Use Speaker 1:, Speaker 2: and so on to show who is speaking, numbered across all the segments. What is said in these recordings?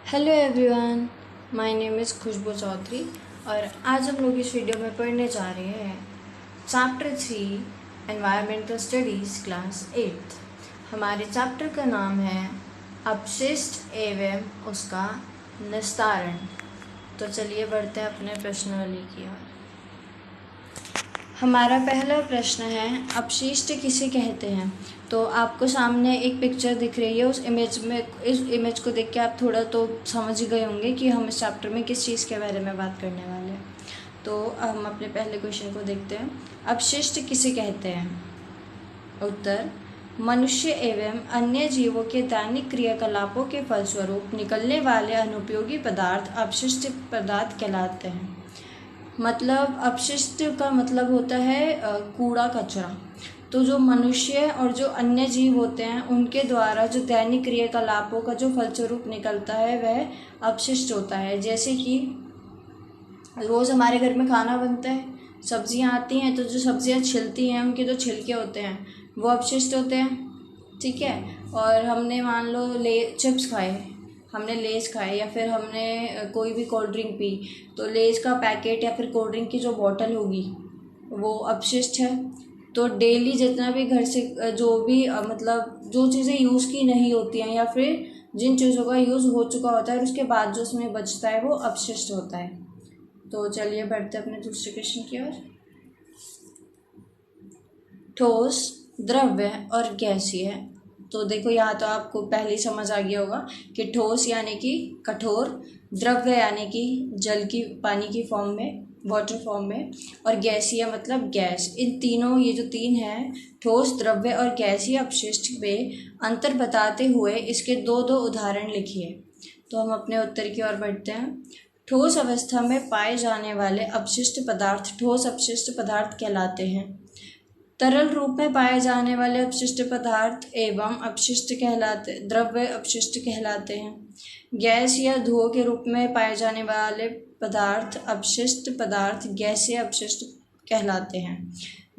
Speaker 1: Hello everyone, my name is Khushbu Chaudhary और आज हम लोग इस वीडियो में पढ़ने जा रहे हैं चैप्टर 3 एनवायरमेंटल स्टडीज़ क्लास 8। हमारे चैप्टर का नाम है अपशिष्ट एवं उसका निस्तारण। तो चलिए बढ़ते हैं अपने प्रश्नावली की ओर। हमारा पहला प्रश्न है अपशिष्ट किसे कहते हैं। तो आपको सामने एक पिक्चर दिख रही है, इस इमेज को देख के आप थोड़ा तो समझ ही गए होंगे कि हम इस चैप्टर में किस चीज़ के बारे में बात करने वाले हैं। तो हम अपने पहले क्वेश्चन को देखते हैं। अपशिष्ट किसे कहते हैं? उत्तर, मनुष्य एवं अन्य जीवों के दैनिक क्रियाकलापों के फलस्वरूप निकलने वाले अनुपयोगी पदार्थ अपशिष्ट पदार्थ कहलाते हैं। मतलब अपशिष्ट का मतलब होता है कूड़ा कचरा। तो जो मनुष्य और जो अन्य जीव होते हैं उनके द्वारा जो दैनिक क्रियाकलापों का जो फलस्वरूप निकलता है वह अपशिष्ट होता है। जैसे कि रोज़ हमारे घर में खाना बनता है, सब्जियां आती हैं, तो जो सब्जियां छिलती हैं उनके जो छिलके होते हैं वो अपशिष्ट होते हैं। ठीक है। और हमने मान लो चिप्स खाए, हमने लेज़ खाए या फिर हमने कोई भी कोल्ड ड्रिंक पी, तो लेज़ का पैकेट या फिर कोल्ड ड्रिंक की जो बॉटल होगी वो अपशिष्ट है। तो डेली जितना भी घर से जो भी मतलब जो चीज़ें यूज़ की नहीं होती हैं या फिर जिन चीज़ों का यूज़ हो चुका होता है और उसके बाद जो उसमें बचता है वो अपशिष्ट होता है। तो चलिए बढ़ते अपने दूसरे क्वेश्चन की ओर। ठोस, द्रव्य और गैसीय। तो देखो यहाँ तो आपको पहले ही समझ आ गया होगा कि ठोस यानी कि कठोर, द्रव्य यानी कि जल की पानी की फॉर्म में, वाटर फॉर्म में, और गैसीय मतलब गैस। इन तीनों, ये जो तीन हैं, ठोस, द्रव्य और गैसीय अपशिष्ट में अंतर बताते हुए इसके दो उदाहरण लिखिए। तो हम अपने उत्तर की ओर बढ़ते हैं। ठोस अवस्था में पाए जाने वाले अपशिष्ट पदार्थ ठोस अपशिष्ट पदार्थ कहलाते हैं। तरल रूप में पाए जाने वाले अपशिष्ट पदार्थ एवं अपशिष्ट कहलाते द्रव्य अपशिष्ट कहलाते हैं। गैस या धुओं के रूप में पाए जाने वाले पदार्थ अपशिष्ट पदार्थ गैसीय अपशिष्ट कहलाते हैं।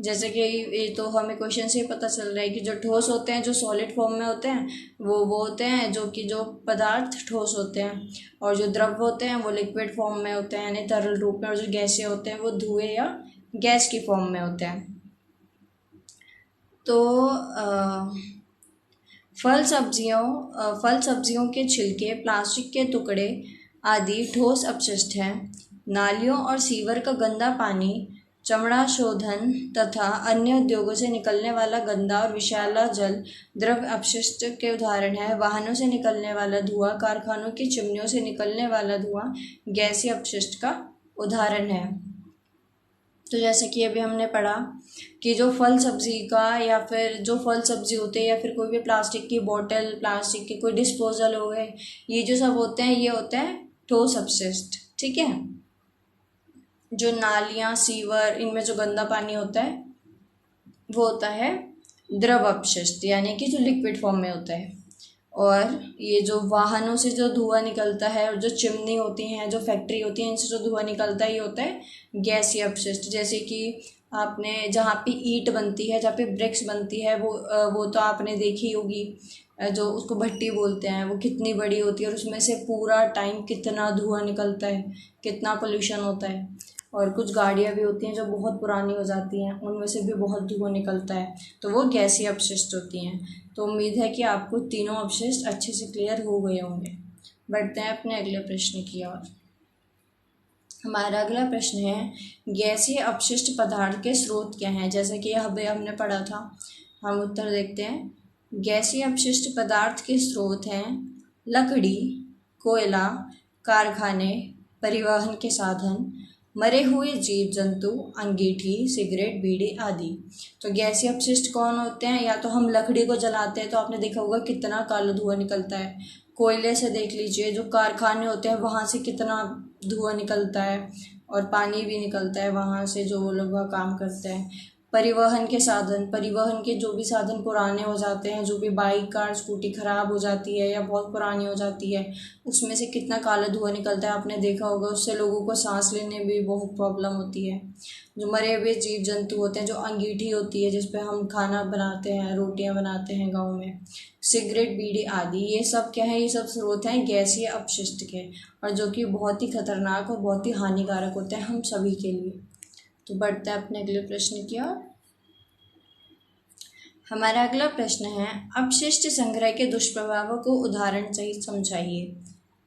Speaker 1: जैसे कि ये तो हमें क्वेश्चन से पता चल रहा है कि जो ठोस होते हैं, जो सॉलिड फॉर्म में होते हैं, वो होते हैं जो पदार्थ ठोस होते हैं, और जो द्रव्य होते हैं वो लिक्विड फॉर्म में होते हैं यानी तरल रूप में, और जो गैसीय होते हैं वो धुएं या गैस की फॉर्म में होते हैं। तो फल सब्जियों के छिलके, प्लास्टिक के टुकड़े आदि ठोस अपशिष्ट हैं। नालियों और सीवर का गंदा पानी, चमड़ा शोधन तथा अन्य उद्योगों से निकलने वाला गंदा और विषैला जल द्रव्य अपशिष्ट के उदाहरण है। वाहनों से निकलने वाला धुआं, कारखानों की चिमनियों से निकलने वाला धुआं गैसीय अपशिष्ट का उदाहरण है। तो जैसे कि अभी हमने पढ़ा कि जो फल सब्जी का या फिर जो फल सब्जी होते हैं या फिर कोई भी प्लास्टिक की बोतल, प्लास्टिक के कोई डिस्पोजल हो गए, ये जो सब होते हैं ये होते हैं ठोस अपशिष्ट। ठीक है। जो नालियाँ, सीवर, इनमें जो गंदा पानी होता है वो होता है द्रव अपशिष्ट यानी कि जो लिक्विड फॉर्म में होता है। और ये जो वाहनों से जो धुआं निकलता है और जो चिमनी होती हैं, जो फैक्ट्री होती है, इनसे जो धुआं निकलता है ये होता है गैसीय अपशिष्ट। जैसे कि आपने जहाँ पे ईंट बनती है, जहाँ पे ब्रिक्स बनती है, वो तो आपने देखी होगी, जो उसको भट्टी बोलते हैं, वो कितनी बड़ी होती है और उसमें से पूरा टाइम कितना धुआं निकलता है, कितना पोल्यूशन होता है। और कुछ गाड़ियाँ भी होती हैं जो बहुत पुरानी हो जाती हैं, उनमें से भी बहुत धुआं निकलता है, तो वो गैसीय अपशिष्ट होती हैं। तो उम्मीद है कि आपको तीनों अपशिष्ट अच्छे से क्लियर हो गए होंगे। बढ़ते हैं अपने अगले प्रश्न की ओर। हमारा अगला प्रश्न है गैसीय अपशिष्ट पदार्थ के स्रोत क्या हैं। जैसे कि अभी हमने पढ़ा था, हम उत्तर देखते हैं। गैसीय अपशिष्ट पदार्थ के स्रोत हैं लकड़ी, कोयला, कारखाने, परिवहन के साधन, मरे हुए जीव जंतु, अंगीठी, सिगरेट, बीड़ी आदि। तो गैसीय अपशिष्ट कौन होते हैं? या तो हम लकड़ी को जलाते हैं तो आपने देखा होगा कितना काला धुआं निकलता है। कोयले से देख लीजिए, जो कारखाने होते हैं वहाँ से कितना धुआं निकलता है, और पानी भी निकलता है वहाँ से जो वो लोग वह काम करते हैं। परिवहन के साधन, परिवहन के जो भी साधन पुराने हो जाते हैं, जो भी बाइक कार स्कूटी ख़राब हो जाती है या बहुत पुरानी हो जाती है, उसमें से कितना काला धुआं निकलता है, आपने देखा होगा। उससे लोगों को सांस लेने में भी बहुत प्रॉब्लम होती है। जो मरे हुए जीव जंतु होते हैं, जो अंगीठी होती है जिस पे हम खाना बनाते हैं, रोटियां बनाते हैं गाँव में, सिगरेट बीड़ी आदि, ये सब क्या है, ये सब स्रोत हैं गैसीय अपशिष्ट के, और जो कि बहुत ही खतरनाक और बहुत ही हानिकारक होते हैं हम सभी के लिए। तो बढ़ते हैं अपने अगले प्रश्न की ओर। हमारा अगला प्रश्न है, अपशिष्ट संग्रह के दुष्प्रभावों को उदाहरण सहित समझाइए।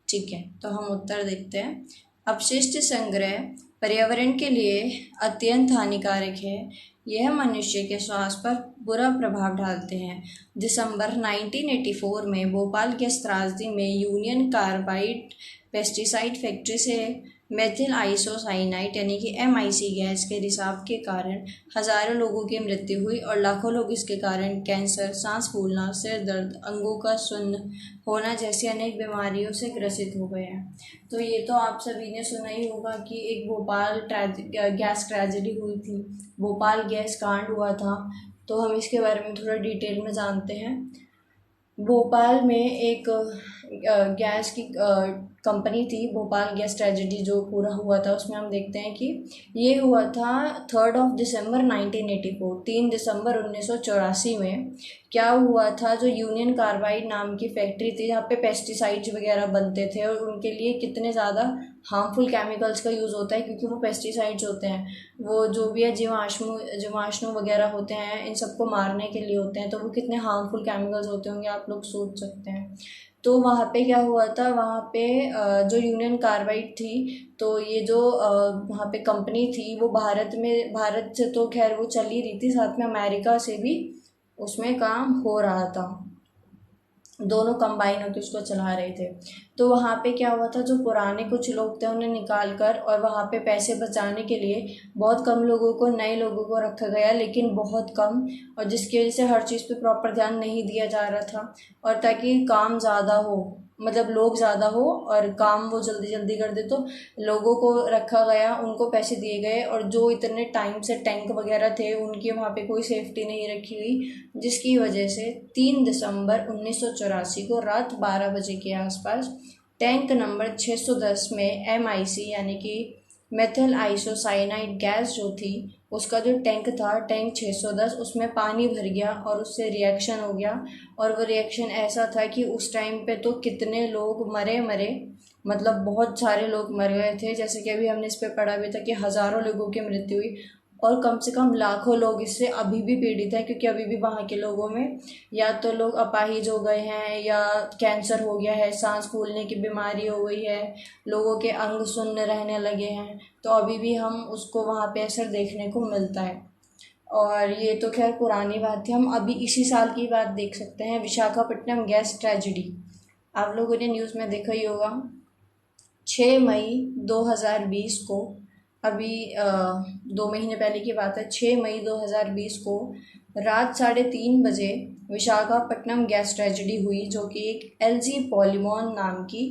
Speaker 1: ठीक है, तो हम उत्तर देखते हैं। अपशिष्ट संग्रह पर्यावरण के लिए अत्यंत हानिकारक है। यह मनुष्य के स्वास्थ्य पर बुरा प्रभाव डालते हैं। दिसंबर 1984 में भोपाल गैस त्रासदी में यूनियन कार्बाइड पेस्टिसाइड फैक्ट्री से मेथिल आइसोसाइनाइड यानी कि MIC गैस के रिसाव के कारण हजारों लोगों की मृत्यु हुई और लाखों लोग इसके कारण कैंसर, सांस फूलना, सिर दर्द, अंगों का सुन्न होना जैसी अनेक बीमारियों से ग्रसित हो गए हैं। तो ये तो आप सभी ने सुना ही होगा कि एक भोपाल गैस ट्रेजेडी हुई थी, भोपाल गैस कांड हुआ था। तो हम इसके बारे में थोड़ा डिटेल में जानते हैं। भोपाल में एक गैस की कंपनी थी, भोपाल गैस ट्रेजेडी जो पूरा हुआ था, उसमें हम देखते हैं कि ये हुआ था 3 दिसंबर 1984, 3 दिसंबर 1984 में। क्या हुआ था, जो यूनियन कार्बाइड नाम की फैक्ट्री थी जहाँ पे पेस्टिसाइड्स वगैरह बनते थे, और उनके लिए कितने ज़्यादा हार्मफुल केमिकल्स का यूज़ होता है, क्योंकि वो पेस्टिसाइड्स होते हैं, वो जो भी है जीवाणु वगैरह होते हैं, इन सबको मारने के लिए होते हैं। तो वो कितने हार्मफुल केमिकल्स होते होंगे आप लोग सोच सकते हैं। तो वहाँ पे क्या हुआ था, वहाँ पे जो यूनियन कार्बाइड थी, तो ये जो वहाँ पे कंपनी थी वो भारत से तो खैर वो चल ही रही थी, साथ में अमेरिका से भी उसमें काम हो रहा था, दोनों कंबाइन होकर उसको चला रहे थे। तो वहाँ पे क्या हुआ था, जो पुराने कुछ लोग थे उन्हें निकाल कर, और वहाँ पे पैसे बचाने के लिए बहुत कम लोगों को, नए लोगों को रखा गया, लेकिन बहुत कम, और जिसकी वजह से हर चीज़ पे प्रॉपर ध्यान नहीं दिया जा रहा था, और ताकि काम ज़्यादा हो, मतलब लोग ज़्यादा हो और काम वो जल्दी जल्दी कर दे, तो लोगों को रखा गया, उनको पैसे दिए गए, और जो इतने टाइम से टैंक वगैरह थे उनकी वहाँ पे कोई सेफ्टी नहीं रखी हुई, जिसकी वजह से 3 दिसंबर 1984 को रात 12 बजे के आसपास टैंक नंबर 610 में MIC यानी कि मेथिल आइसोसाइनाइड गैस जो थी, उसका जो टैंक था, टैंक 610, उसमें पानी भर गया और उससे रिएक्शन हो गया। और वो रिएक्शन ऐसा था कि उस टाइम पे तो कितने लोग मरे, मतलब बहुत सारे लोग मर गए थे। जैसे कि अभी हमने इस पे पढ़ा भी था कि हज़ारों लोगों की मृत्यु हुई, और कम से कम लाखों लोग इससे अभी भी पीड़ित हैं, क्योंकि अभी भी वहाँ के लोगों में या तो लोग अपाहिज हो गए हैं, या कैंसर हो गया है, सांस फूलने की बीमारी हो गई है, लोगों के अंग सुन्न रहने लगे हैं। तो अभी भी हम उसको वहाँ पे असर देखने को मिलता है। और ये तो खैर पुरानी बात थी। हम अभी इसी साल की बात देख सकते हैं, विशाखापट्टनम गैस ट्रेजिडी। आप लोगों ने न्यूज़ में देखा ही होगा। 6 मई 2020 को, अभी 2 महीने पहले की बात है, 6 मई 2020 को रात 3:30 बजे विशाखापट्टनम गैस ट्रेजिडी हुई, जो कि एक LG पॉलीमॉन नाम की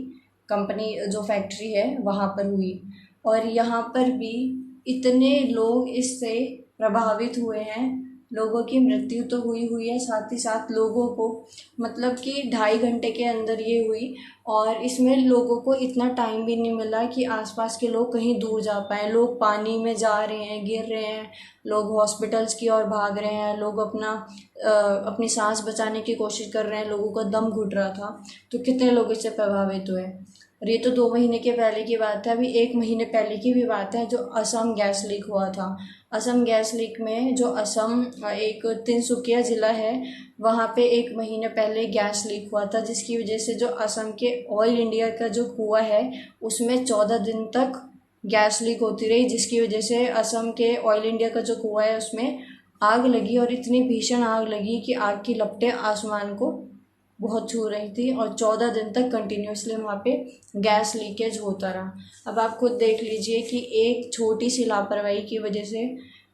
Speaker 1: कंपनी जो फैक्ट्री है वहाँ पर हुई। और यहाँ पर भी इतने लोग इससे प्रभावित हुए हैं, लोगों की मृत्यु तो हुई है, साथ ही साथ लोगों को, मतलब कि 2.5 घंटे के अंदर ये हुई, और इसमें लोगों को इतना टाइम भी नहीं मिला कि आसपास के लोग कहीं दूर जा पाएँ। लोग पानी में जा रहे हैं, गिर रहे हैं, लोग हॉस्पिटल्स की ओर भाग रहे हैं, लोग अपनी सांस बचाने की कोशिश कर रहे हैं, लोगों का दम घुट रहा था। तो कितने लोग इससे प्रभावित हुए। और ये तो 2 महीने के पहले की बात है। अभी 1 महीने पहले की भी बात है, जो असम गैस लीक हुआ था। असम गैस लीक में, जो असम एक तिनसुकिया ज़िला है, वहाँ पे 1 महीने पहले गैस लीक हुआ था, जिसकी वजह से जो असम के ऑयल इंडिया का जो कुआं है उसमें 14 दिन तक गैस लीक होती रही, जिसकी वजह से असम के ऑयल इंडिया का जो कुआं है उसमें आग लगी, और इतनी भीषण आग लगी कि आग की लपटें आसमान को बहुत छू रही थी, और 14 दिन तक कंटिन्यूसली वहाँ पे गैस लीकेज होता रहा। अब आप खुद देख लीजिए कि एक छोटी सी लापरवाही की वजह से,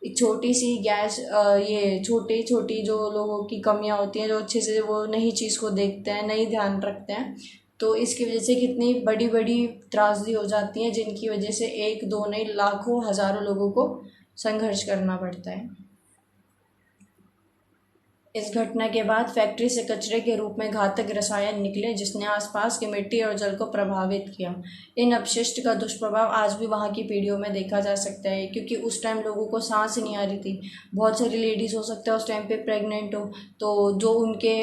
Speaker 1: एक छोटी सी गैस, ये छोटी छोटी जो लोगों की कमियां होती हैं, जो अच्छे से वो नई चीज़ को देखते हैं, नई ध्यान रखते हैं, तो इसकी वजह से कितनी बड़ी बड़ी त्रासदी हो जाती हैं, जिनकी वजह से 1 2 नहीं, लाखों हज़ारों लोगों को संघर्ष करना पड़ता है। इस घटना के बाद फैक्ट्री से कचरे के रूप में घातक रसायन निकले जिसने आसपास की मिट्टी और जल को प्रभावित किया। इन अपशिष्ट का दुष्प्रभाव आज भी वहाँ की पीढ़ियों में देखा जा सकता है, क्योंकि उस टाइम लोगों को सांस नहीं आ रही थी। बहुत सारी लेडीज़ हो सकता है उस टाइम पे प्रेग्नेंट हो, तो जो उनके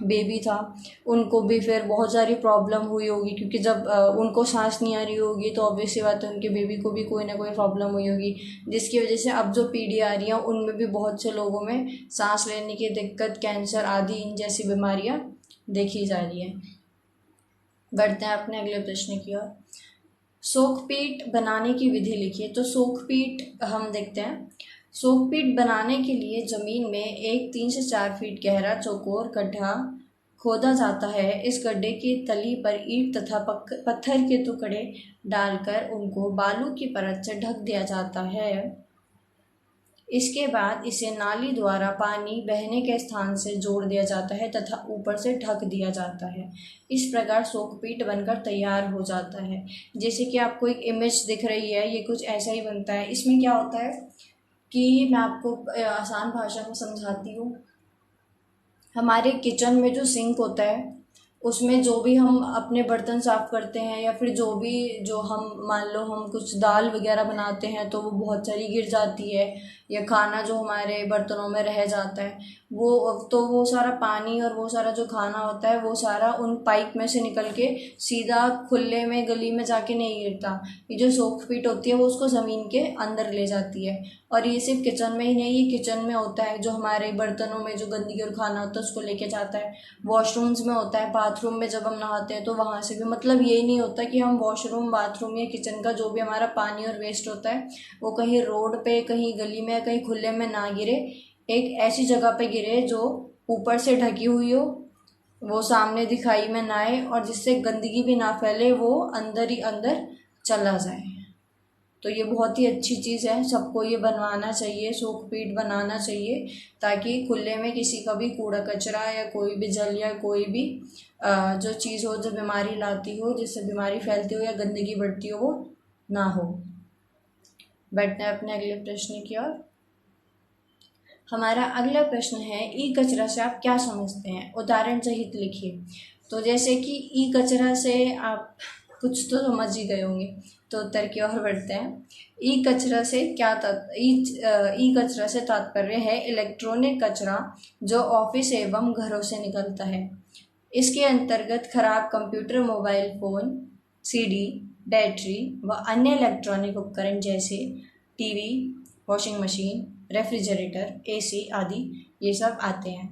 Speaker 1: बेबी था उनको भी फिर बहुत सारी प्रॉब्लम हुई होगी, क्योंकि जब उनको सांस नहीं आ रही होगी तो ऑब्वियस सी बात है उनके बेबी को भी कोई ना कोई प्रॉब्लम हुई होगी, जिसकी वजह से अब जो पीढ़ी आ रही है उनमें भी बहुत से लोगों में सांस लेने की दिक्कत, कैंसर आदि इन जैसी बीमारियां देखी जा रही है। बढ़ते हैं अपने अगले प्रश्न की ओर। सोखपीट बनाने की विधि लिखिए। तो सोखपीट हम देखते हैं। सोखपीट बनाने के लिए जमीन में एक 3 से 4 फीट गहरा चौकोर गड्ढा खोदा जाता है। इस गड्ढे की तली पर ईंट तथा पत्थर के टुकड़े डालकर उनको बालू की परत से ढक दिया जाता है। इसके बाद इसे नाली द्वारा पानी बहने के स्थान से जोड़ दिया जाता है तथा ऊपर से ढक दिया जाता है। इस प्रकार सोखपीट बनकर तैयार हो जाता है। जैसे कि आपको एक इमेज दिख रही है, ये कुछ ऐसा ही बनता है। इसमें क्या होता है कि मैं आपको आसान भाषा में समझाती हूँ। हमारे किचन में जो सिंक होता है उसमें जो भी हम अपने बर्तन साफ़ करते हैं या फिर जो हम मान लो हम कुछ दाल वगैरह बनाते हैं तो वो बहुत सारी गिर जाती है, या खाना जो हमारे बर्तनों में रह जाता है वो सारा पानी और वो सारा जो खाना होता है वो सारा उन पाइप में से निकल के सीधा खुले में गली में जाके नहीं गिरता। ये जो सोखपीट होती है वो उसको ज़मीन के अंदर ले जाती है। और ये सिर्फ किचन में ही नहीं, ये किचन में होता है, जो हमारे बर्तनों में जो गंदगी और खाना होता है उसको लेके जाता है। वॉशरूम्स में होता है, बाथरूम में जब हम नहाते हैं तो वहाँ से भी, मतलब ये नहीं होता कि हम वॉशरूम, बाथरूम या किचन का जो भी हमारा पानी और वेस्ट होता है वो कहीं रोड पे, कहीं गली में, कहीं खुले में ना गिरे। एक ऐसी जगह पे गिरे जो ऊपर से ढकी हुई हो, वो सामने दिखाई में ना आए और जिससे गंदगी भी ना फैले, वो अंदर ही अंदर चला जाए। तो ये बहुत ही अच्छी चीज़ है, सबको ये बनवाना चाहिए, सोखपीट बनाना चाहिए, ताकि खुले में किसी का भी कूड़ा कचरा या कोई भी जल या कोई भी जो चीज़ हो जो बीमारी लाती हो, जिससे बीमारी फैलती हो या गंदगी बढ़ती हो, वो ना हो। बढ़ते हैं अपने अगले प्रश्न की ओर। हमारा अगला प्रश्न है, ई कचरा से आप क्या समझते हैं? उदाहरण सहित लिखिए। तो जैसे कि ई कचरा से आप कुछ तो समझ ही गए होंगे, तो उत्तर की ओर बढ़ते हैं। ई कचरा से ई कचरा से तात्पर्य है इलेक्ट्रॉनिक कचरा जो ऑफिस एवं घरों से निकलता है। इसके अंतर्गत खराब computer, mobile phone, CD, battery व अन्य इलेक्ट्रॉनिक उपकरण जैसे TV, washing machine, refrigerator, AC आदि ये सब आते हैं।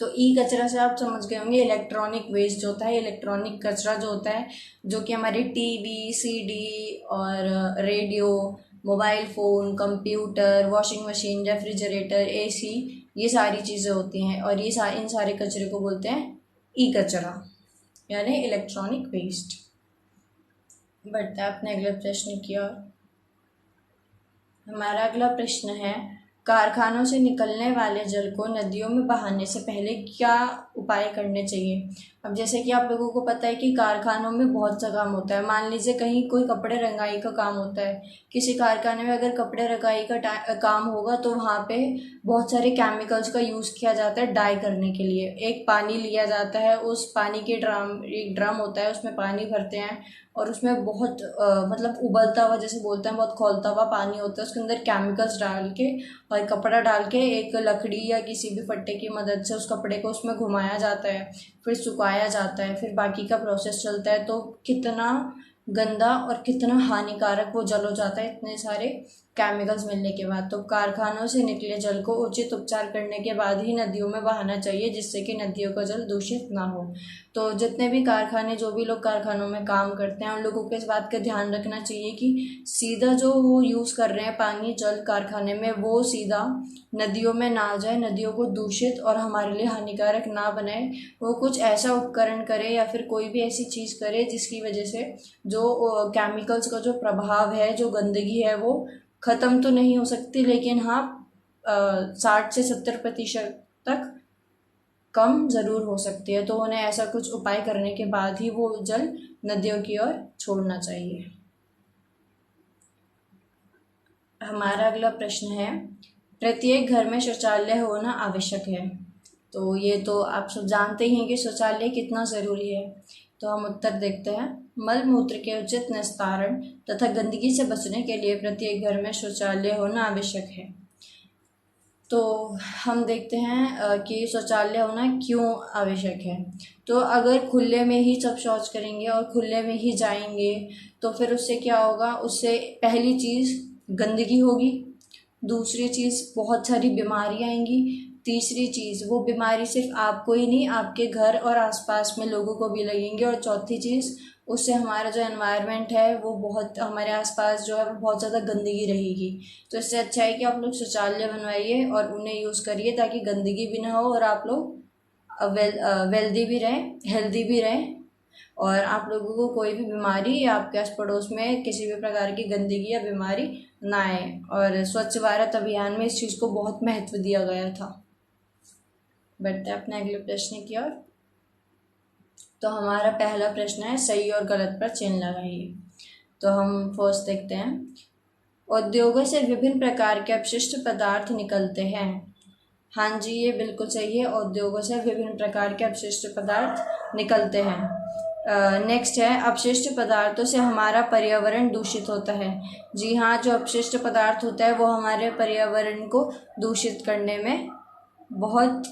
Speaker 1: तो ई कचरा से आप समझ गए होंगे इलेक्ट्रॉनिक वेस्ट जो होता है, इलेक्ट्रॉनिक कचरा जो होता है, जो कि हमारे टीवी, सीडी और radio, mobile phone, computer, washing machine, refrigerator, AC, ये सारी चीज़ें होती हैं और ये इन सारे कचरे को बोलते हैं ई कचरा, यानी इलेक्ट्रॉनिक वेस्ट। बढ़ता है अपने अगले प्रश्न की ओर। हमारा अगला प्रश्न है, कारखानों से निकलने वाले जल को नदियों में बहाने से पहले क्या उपाय करने चाहिए? अब जैसे कि आप लोगों को पता है कि कारखानों में बहुत सा काम होता है। मान लीजिए कहीं कोई कपड़े रंगाई का काम होता है, किसी कारखाने में अगर कपड़े रंगाई का काम होगा तो वहाँ पे बहुत सारे केमिकल्स का यूज़ किया जाता है डाई करने के लिए। एक पानी लिया जाता है, उस पानी के एक ड्रम होता है, उसमें पानी भरते हैं और उसमें बहुत मतलब उबलता हुआ, जैसे बोलते हैं, बहुत खौलता हुआ पानी होता है, उसके अंदर केमिकल्स डाल के और कपड़ा डाल के एक लकड़ी या किसी भी फट्टे की मदद से उस कपड़े को उसमें घुमाया जाता है, फिर सुखाया जाता है, फिर बाकी का प्रोसेस चलता है। तो कितना गंदा और कितना हानिकारक वो जल हो जाता है इतने सारे केमिकल्स मिलने के बाद। तो कारखानों से निकले जल को उचित उपचार करने के बाद ही नदियों में बहाना चाहिए, जिससे कि नदियों का जल दूषित ना हो। तो जितने भी कारखाने, जो भी लोग कारखानों में काम करते हैं, उन लोगों को इस बात का ध्यान रखना चाहिए कि सीधा जो वो यूज़ कर रहे हैं पानी, जल कारखाने में, वो सीधा नदियों में ना जाए, नदियों को दूषित और हमारे लिए हानिकारक ना बनाए। वो कुछ ऐसा उपकरण करे या फिर कोई भी ऐसी चीज़ करे जिसकी वजह से जो केमिकल्स का जो प्रभाव है, जो गंदगी है, वो ख़त्म तो नहीं हो सकती, लेकिन हाँ 60 से 70% तक कम ज़रूर हो सकती है। तो उन्हें ऐसा कुछ उपाय करने के बाद ही वो जल नदियों की ओर छोड़ना चाहिए। हमारा अगला प्रश्न है, प्रत्येक घर में शौचालय होना आवश्यक है। तो ये तो आप सब जानते ही हैं कि शौचालय कितना ज़रूरी है। तो हम उत्तर देखते हैं, मल मूत्र के उचित निस्तारण तथा गंदगी से बचने के लिए प्रत्येक घर में शौचालय होना आवश्यक है। तो हम देखते हैं कि शौचालय होना क्यों आवश्यक है। तो अगर खुले में ही सब शौच करेंगे और खुले में ही जाएंगे तो फिर उससे क्या होगा, उससे पहली चीज़ गंदगी होगी, दूसरी चीज़ बहुत सारी बीमारियाँ आएंगी, तीसरी चीज़ वो बीमारी सिर्फ आपको ही नहीं आपके घर और आसपास में लोगों को भी लगेंगे, और चौथी चीज़ उससे हमारा जो एनवायरनमेंट है वो बहुत, हमारे आसपास जो है वो बहुत ज़्यादा गंदगी रहेगी। तो इससे अच्छा है कि आप लोग शौचालय बनवाइए और उन्हें यूज़ करिए ताकि गंदगी भी ना हो और आप लोग वेल्दी भी रहें, हेल्दी भी रहें, और आप लोगों को कोई भी बीमारी या आपके आस पड़ोस में किसी भी प्रकार की गंदगी या बीमारी ना आए। और स्वच्छ भारत अभियान में इस चीज़ को बहुत महत्व दिया गया था। बढ़ते हैं अपने अगले प्रश्न की ओर। तो हमारा पहला प्रश्न है, सही और गलत पर चिन्ह लगाइए। तो हम फर्स्ट देखते हैं, उद्योगों से विभिन्न प्रकार के अपशिष्ट पदार्थ निकलते हैं। हाँ जी, ये बिल्कुल सही है, उद्योगों से विभिन्न प्रकार के अपशिष्ट पदार्थ निकलते हैं। नेक्स्ट है, अपशिष्ट पदार्थों से हमारा पर्यावरण दूषित होता है। जी हाँ, जो अपशिष्ट पदार्थ होता है वो हमारे पर्यावरण को दूषित करने में बहुत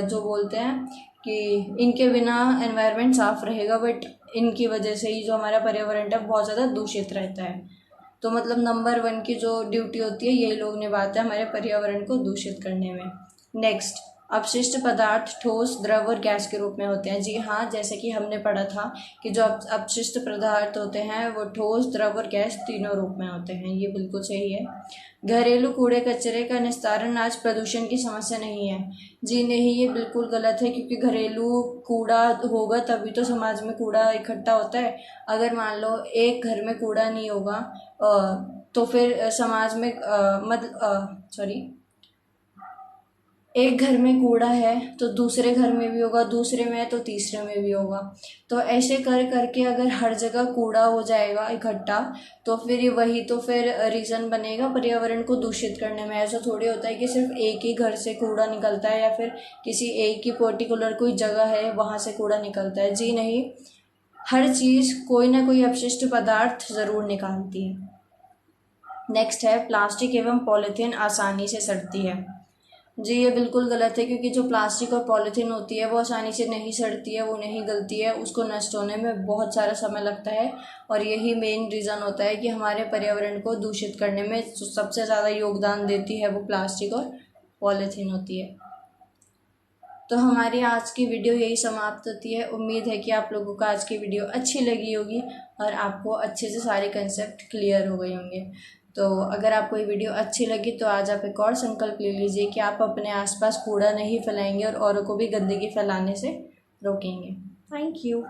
Speaker 1: जो बोलते हैं कि इनके बिना एनवायरनमेंट साफ रहेगा, बट इनकी वजह से ही जो हमारा पर्यावरण है बहुत ज़्यादा दूषित रहता है। तो मतलब नंबर 1 की जो ड्यूटी होती है यही लोग निभाते हैं हमारे पर्यावरण को दूषित करने में। नेक्स्ट, अपशिष्ट पदार्थ ठोस, द्रव और गैस के रूप में होते हैं। जी हाँ, जैसे कि हमने पढ़ा था कि जो अपशिष्ट पदार्थ होते हैं वो ठोस, द्रव और गैस तीनों रूप में होते हैं। ये बिल्कुल सही है। घरेलू कूड़े कचरे का निस्तारण आज प्रदूषण की समस्या नहीं है। जी नहीं, ये बिल्कुल गलत है, क्योंकि घरेलू कूड़ा होगा तभी तो समाज में कूड़ा इकट्ठा होता है। अगर मान लो एक घर में कूड़ा नहीं होगा तो फिर समाज में एक घर में कूड़ा है तो दूसरे घर में भी होगा, दूसरे में है तो तीसरे में भी होगा। तो ऐसे कर करके अगर हर जगह कूड़ा हो जाएगा इकट्ठा तो फिर वही तो फिर रीज़न बनेगा पर्यावरण को दूषित करने में। ऐसा थोड़ी होता है कि सिर्फ एक ही घर से कूड़ा निकलता है या फिर किसी एक ही पर्टिकुलर कोई जगह है वहाँ से कूड़ा निकलता है। जी नहीं, हर चीज़ कोई ना कोई अपशिष्ट पदार्थ ज़रूर निकालती है। नेक्स्ट है, प्लास्टिक एवं पॉलीथीन आसानी से सड़ती है। जी ये बिल्कुल गलत है, क्योंकि जो प्लास्टिक और पॉलीथीन होती है वो आसानी से नहीं सड़ती है, वो नहीं गलती है, उसको नष्ट होने में बहुत सारा समय लगता है। और यही मेन रीज़न होता है कि हमारे पर्यावरण को दूषित करने में सबसे ज़्यादा योगदान देती है वो प्लास्टिक और पॉलीथीन होती है। तो हमारी आज की वीडियो यही समाप्त होती है। उम्मीद है कि आप लोगों को आज की वीडियो अच्छी लगी होगी और आपको अच्छे से सारे कंसेप्ट क्लियर हो गए होंगे। तो अगर आपको ये वीडियो अच्छी लगी तो आज आप एक और संकल्प ले लीजिए कि आप अपने आसपास कूड़ा नहीं फैलाएंगे और औरों को भी गंदगी फैलाने से रोकेंगे। Thank you.